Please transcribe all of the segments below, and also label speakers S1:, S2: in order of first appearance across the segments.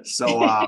S1: So,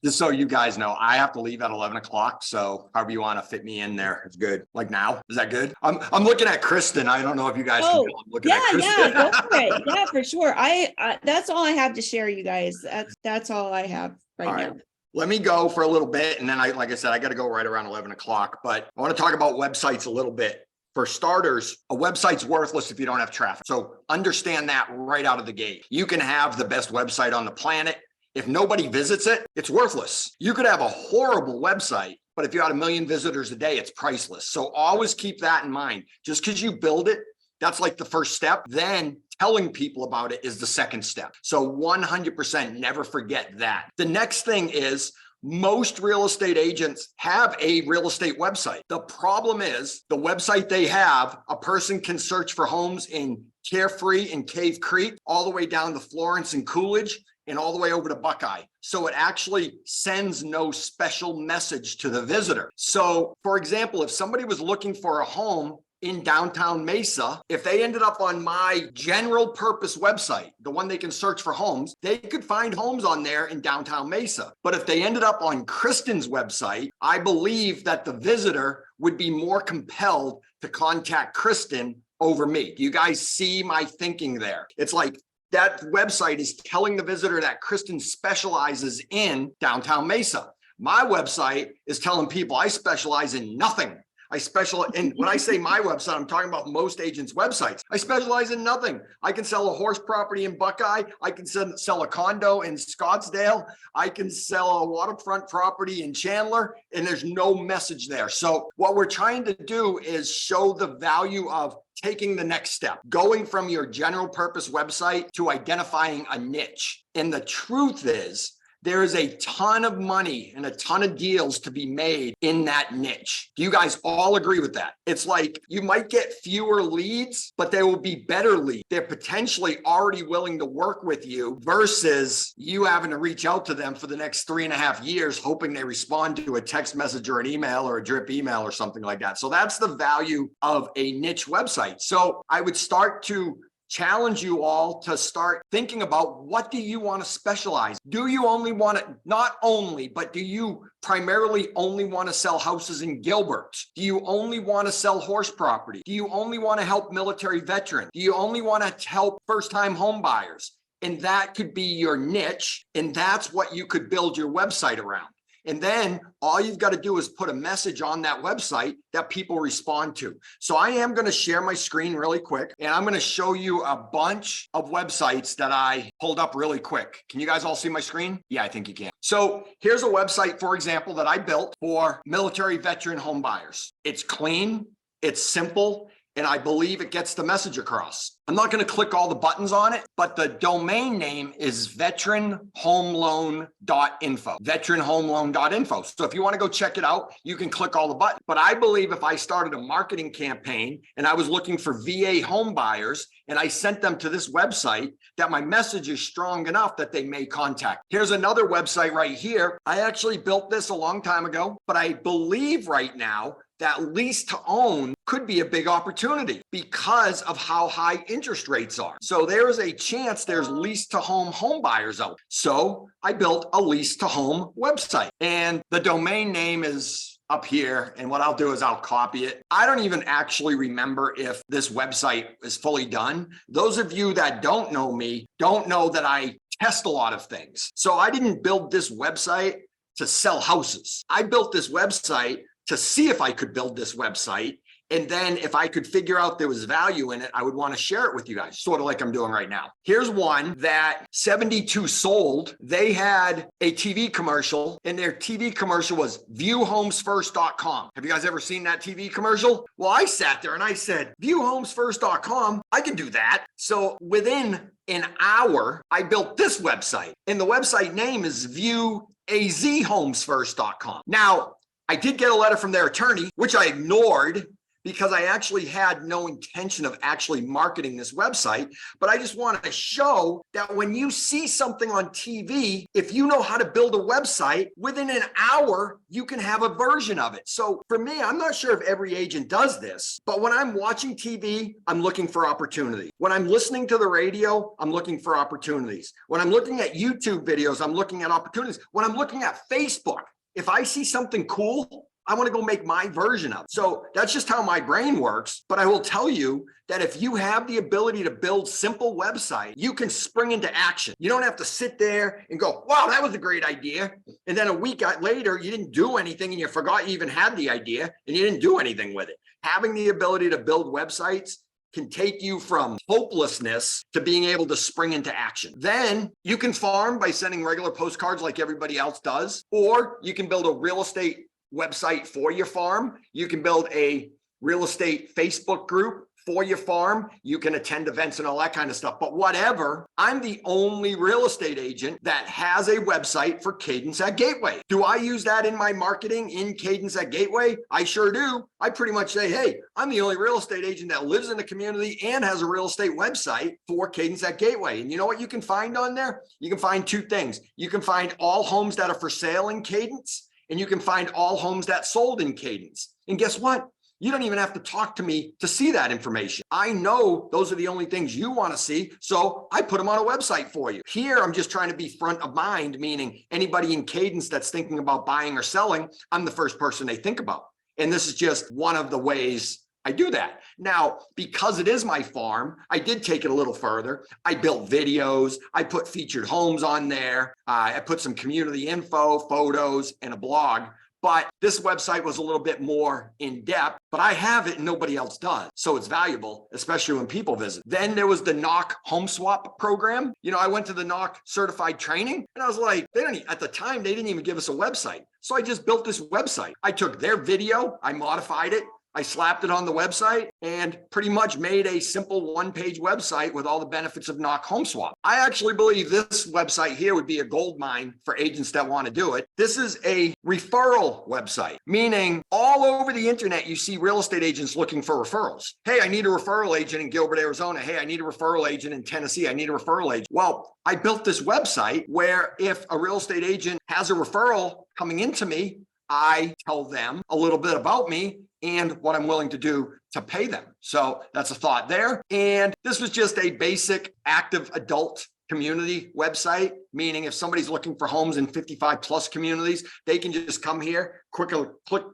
S1: just so you guys know, I have to leave at 11 o'clock. So however you want to fit me in there, it's good. Like now, is that good? I'm looking at Kristen. I don't know if you guys can tell. I'm looking at Kristen.
S2: Go for it. Yeah, for sure. I that's all I have to share, you guys. That's all I have right now.
S1: Let me go for a little bit. And then like I said, I got to go right around 11 o'clock, but I want to talk about websites a little bit. For starters, a website's worthless if you don't have traffic. So understand that right out of the gate. You can have the best website on the planet. If nobody visits it, it's worthless. You could have a horrible website, but if you had 1 million visitors a day, it's priceless. So always keep that in mind. Just because you build it, that's like the first step. Then telling people about it is the second step. So 100% never forget that. The next thing is, most real estate agents have a real estate website. The problem is the website they have, a person can search for homes in Carefree and Cave Creek, all the way down to Florence and Coolidge, and all the way over to Buckeye. So it actually sends no special message to the visitor. So for example, if somebody was looking for a home in downtown Mesa, if they ended up on my general purpose website, the one they can search for homes, they could find homes on there in downtown Mesa. But if they ended up on Kristen's website, I believe that the visitor would be more compelled to contact Kristen over me. Do you guys see my thinking there? It's like that website is telling the visitor that Kristen specializes in downtown Mesa. My website is telling people I specialize in nothing. I specialize in, when I say my website, I'm talking about most agents' websites. I specialize in nothing. I can sell a horse property in Buckeye. I can sell a condo in Scottsdale. I can sell a waterfront property in Chandler, and there's no message there. So what we're trying to do is show the value of taking the next step, going from your general purpose website to identifying a niche. And the truth is, there is a ton of money and a ton of deals to be made in that niche. Do you guys all agree with that? It's like you might get fewer leads, but they will be better leads. They're potentially already willing to work with you versus you having to reach out to them for the next 3.5 years, hoping they respond to a text message or an email or a drip email or something like that. So that's the value of a niche website. So I would start to challenge you all to start thinking about, what do you want to specialize? Do you only want to, not only, but do you primarily only want to sell houses in Gilbert? Do you only want to sell horse property? Do you only want to help military veterans? Do you only want to help first-time home buyers? And that could be your niche. And that's what you could build your website around. And then all you've got to do is put a message on that website that people respond to. So I am going to share my screen really quick, and I'm going to show you a bunch of websites that I pulled up really quick. Can you guys all see my screen? Yeah, I think you can. So here's a website, for example, that I built for military veteran home buyers. It's clean, it's simple, and I believe it gets the message across. I'm not going to click all the buttons on it, but the domain name is veteranhomeloan.info, veteranhomeloan.info. So if you want to go check it out, you can click all the buttons. But I believe if I started a marketing campaign and I was looking for VA home buyers and I sent them to this website, that my message is strong enough that they may contact. Here's another website right here. I actually built this a long time ago, but I believe right now that lease to own could be a big opportunity because of how high interest rates are. So there is a chance there's lease to home buyers out. So I built a lease to home website, and the domain name is up here. And what I'll do is I'll copy it. I don't even actually remember if this website is fully done. Those of you that don't know me don't know that I test a lot of things. So I didn't build this website to sell houses. I built this website to see if I could build this website. And then if I could figure out there was value in it, I would want to share it with you guys, sort of like I'm doing right now. Here's one that 72 sold. They had a TV commercial, and their TV commercial was viewhomesfirst.com. Have you guys ever seen that TV commercial? Well, I sat there and I said, viewhomesfirst.com, I can do that. So within an hour, I built this website, and the website name is viewazhomesfirst.com. Now, I did get a letter from their attorney, which I ignored because I actually had no intention of actually marketing this website. But I just want to show that when you see something on TV, if you know how to build a website, within an hour, you can have a version of it. So for me, I'm not sure if every agent does this, but when I'm watching TV, I'm looking for opportunity. When I'm listening to the radio, I'm looking for opportunities. When I'm looking at YouTube videos, I'm looking at opportunities. When I'm looking at Facebook, if I see something cool, I want to go make my version of it. So that's just how my brain works. But I will tell you that if you have the ability to build simple websites, you can spring into action. You don't have to sit there and go, wow, that was a great idea. And then a week later, you didn't do anything and you forgot you even had the idea and you didn't do anything with it. Having the ability to build websites can take you from hopelessness to being able to spring into action. Then you can farm by sending regular postcards like everybody else does, or you can build a real estate website for your farm. You can build a real estate Facebook group for your farm. You can attend events and all that kind of stuff. But whatever, I'm the only real estate agent that has a website for Cadence at Gateway. Do I use that in my marketing in Cadence at Gateway? I sure do. I pretty much say, hey, I'm the only real estate agent that lives in the community and has a real estate website for Cadence at Gateway. And you know what you can find on there? You can find two things. You can find all homes that are for sale in Cadence, and you can find all homes that sold in Cadence. And guess what? You don't even have to talk to me to see that information. I know those are the only things you want to see, so I put them on a website for you. Here, I'm just trying to be front of mind, meaning anybody in Cadence that's thinking about buying or selling, I'm the first person they think about. And this is just one of the ways I do that. Now, because it is my farm, I did take it a little further. I built videos. I put featured homes on there. I put some community info, photos, and a blog. But this website was a little bit more in depth, but I have it and nobody else does. So it's valuable, especially when people visit. Then there was the Knock Home Swap program. You know, I went to the Knock certified training and I was like, at the time, they didn't even give us a website. So I just built this website. I took their video, I modified it, I slapped it on the website and pretty much made a simple one-page website with all the benefits of Knock Home Swap. I actually believe this website here would be a gold mine for agents that want to do it. This is a referral website, meaning all over the internet, you see real estate agents looking for referrals. Hey, I need a referral agent in Gilbert, Arizona. Hey, I need a referral agent in Tennessee. I need a referral agent. Well, I built this website where if a real estate agent has a referral coming into me, I tell them a little bit about me and what I'm willing to do to pay them. So that's a thought there. And this was just a basic active adult community website, meaning if somebody's looking for homes in 55 plus communities, they can just come here, quick click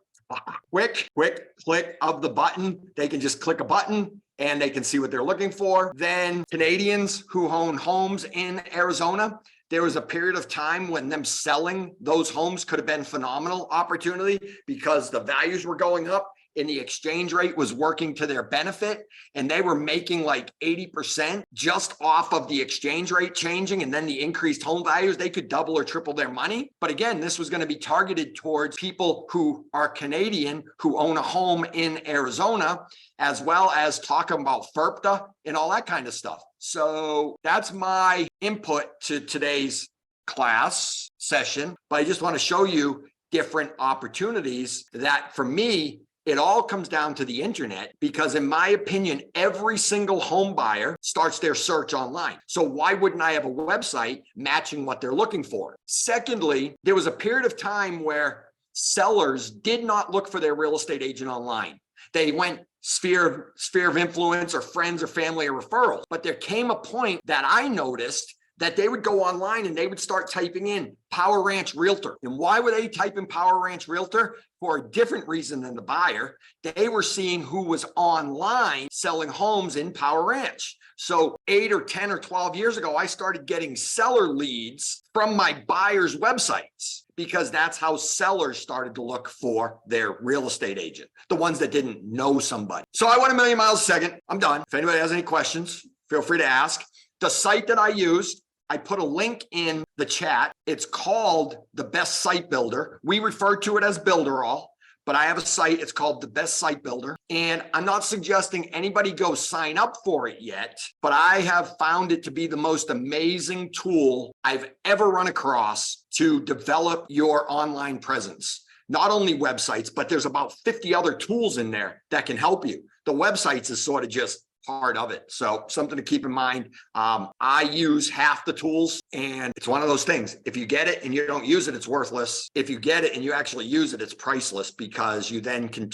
S1: of the button. They can just click a button and they can see what they're looking for. Then Canadians who own homes in Arizona, there was a period of time when them selling those homes could have been phenomenal opportunity because the values were going up and the exchange rate was working to their benefit. And they were making like 80% just off of the exchange rate changing and then the increased home values. They could double or triple their money. But again, this was going to be targeted towards people who are Canadian, who own a home in Arizona, as well as talking about FERPTA and all that kind of stuff. So that's my input to today's class session. But I just want to show you different opportunities that for me, it all comes down to the internet because in my opinion, every single home buyer starts their search online. So why wouldn't I have a website matching what they're looking for? Secondly, there was a period of time where sellers did not look for their real estate agent online. They went sphere of influence or friends or family or referrals. But there came a point that I noticed that they would go online and they would start typing in Power Ranch Realtor. And why would they type in Power Ranch Realtor? For a different reason than the buyer. They were seeing who was online selling homes in Power Ranch. So 8 or 10 or 12 years ago, I started getting seller leads from my buyers' websites because that's how sellers started to look for their real estate agent, the ones that didn't know somebody. So I went a million miles a second. I'm done. If anybody has any questions, feel free to ask. The site that I used, I put a link in the chat. It's called The Best Site Builder. We refer to it as Builderall, but I have a site. It's called The Best Site Builder. And I'm not suggesting anybody go sign up for it yet, but I have found it to be the most amazing tool I've ever run across to develop your online presence. not only websites, but there's about 50 other tools in there that can help you. The websites is sort of just part of it. So something to keep in mind. I use half the tools, and it's one of those things. If you get it and you don't use it, it's worthless. If you get it and you actually use it, it's priceless, because you then can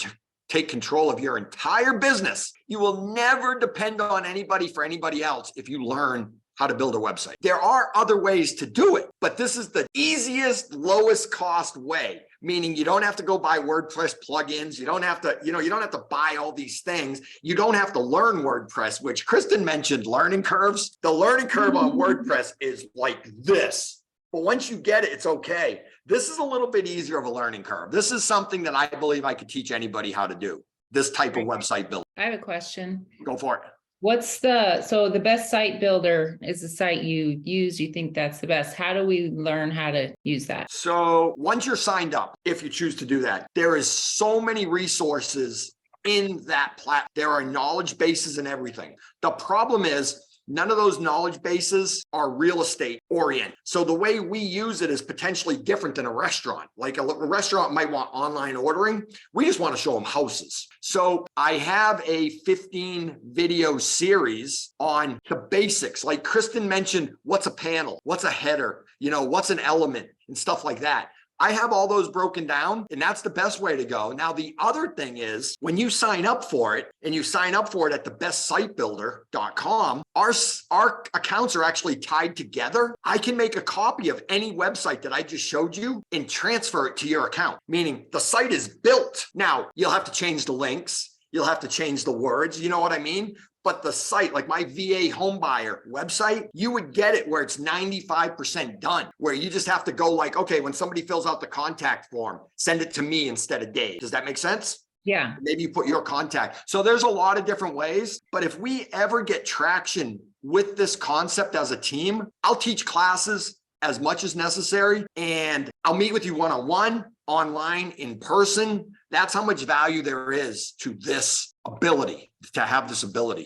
S1: take control of your entire business. You will never depend on anybody for anybody else if you learn how to build a website. There are other ways to do it, but this is the easiest, lowest cost way, meaning you don't have to go buy WordPress plugins. You don't have to, you don't have to buy all these things. You don't have to learn WordPress, which Kristen mentioned learning curves. The learning curve on WordPress is like this, but once you get it, it's okay. This is a little bit easier of a learning curve. This is something that I believe I could teach anybody how to do, this type of website building.
S3: I have a question.
S1: Go for it.
S3: So the best site builder is the site you use. You think that's the best. How do we learn how to use that?
S1: So once you're signed up, if you choose to do that, there is so many resources in that platform. There are knowledge bases and everything. The problem is none of those knowledge bases are real estate oriented. So the way we use it is potentially different than a restaurant. Like a restaurant might want online ordering. We just want to show them houses. So I have a 15 video series on the basics. Like Kristen mentioned, what's a panel? What's a header? What's an element and stuff like that. I have all those broken down, and that's the best way to go. Now, the other thing is when you sign up for it, and you sign up for it at thebestsitebuilder.com, our accounts are actually tied together. I can make a copy of any website that I just showed you and transfer it to your account, meaning the site is built. Now, you'll have to change the links. You'll have to change the words. You know what I mean? But the site, like my VA homebuyer website, you would get it where it's 95% done, where you just have to go like, okay, when somebody fills out the contact form, send it to me instead of Dave. Does that make sense?
S3: Yeah.
S1: Maybe you put your contact. So there's a lot of different ways, but if we ever get traction with this concept as a team, I'll teach classes as much as necessary, and I'll meet with you one-on-one, online, in person. That's how much value there is to this ability, to have this ability.